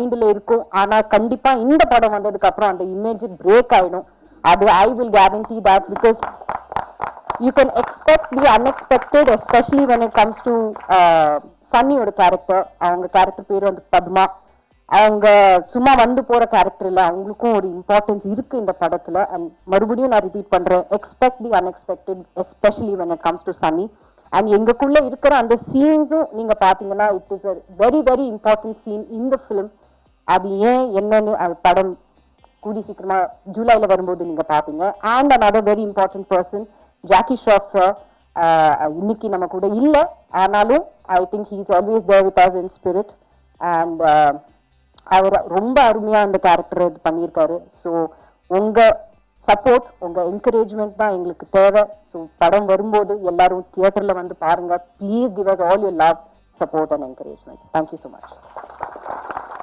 மைண்டில் இருக்கும். ஆனால் கண்டிப்பாக இந்த படம் வந்ததுக்கு அப்புறம் அந்த இமேஜ் பிரேக் ஆகிடும். அது I will guarantee that, because you can expect the unexpected, especially when it comes to சன்னியோட கேரக்டர். அவங்க கேரக்டர் பேர் வந்து பத்மா. அவங்க சும்மா வந்து போற கேரக்டர் இல்லை, அவங்களுக்கும் ஒரு இம்பார்ட்டன்ஸ் இருக்கு இந்த படத்துல. அண்ட் மறுபடியும் நான் ரிப்பீட் பண்றேன், expect the unexpected, especially when it comes to Sunny. And எங்களுக்குள்ள இருக்கிற அந்த சீனும் நீங்க பாத்தீங்கன்னா it is a very very important scene in the film. அது ஏன் என்னன்னு அது படம் கூடி சீக்கிரமா ஜூலைல வரும்போது நீங்க பாப்பீங்க. And another very important person, Jackie Shroff sir, இன்னைக்கு நம்ம கூட இல்லை, ஆனாலும் I think he is always there with us in spirit. And அவர் ரொம்ப அருமையாக அந்த கேரக்டர் இது பண்ணியிருக்காரு. ஸோ உங்கள் சப்போர்ட், உங்கள் என்கரேஜ்மெண்ட் தான் எங்களுக்கு தேவை. ஸோ படம் வரும்போது எல்லாரும் தியேட்டரில் வந்து பாருங்கள். Please give us all your love, support and encouragement. Thank you so much.